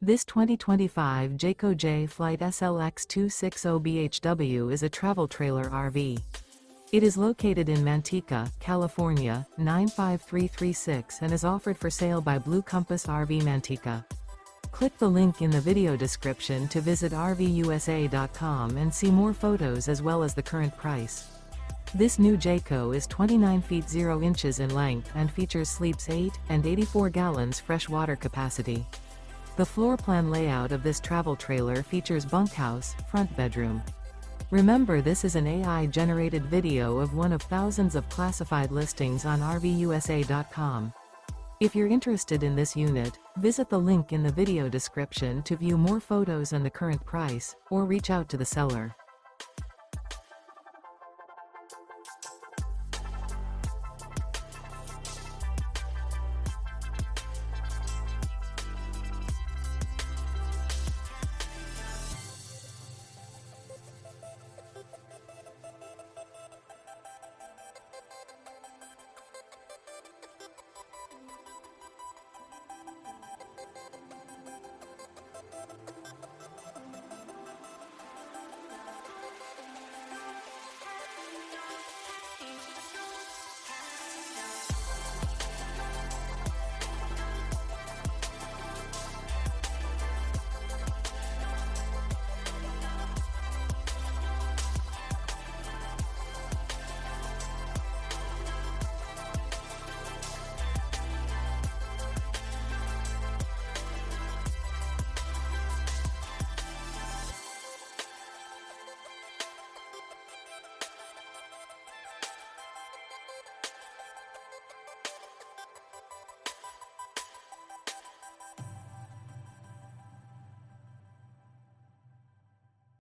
This 2025 Jayco Jay Flight SLX 260BHW is a travel trailer RV. It is located in Manteca, California, 95336 and is offered for sale by Blue Compass RV Manteca. Click the link in the video description to visit RVUSA.com and see more photos as well as the current price. This new Jayco is 29 feet 0 inches in length and features sleeps 8 and 84 gallons fresh water capacity. The floor plan layout of this travel trailer features bunkhouse, front bedroom. Remember, this is an AI-generated video of one of thousands of classified listings on RVUSA.com. If you're interested in this unit, visit the link in the video description to view more photos and the current price, or reach out to the seller.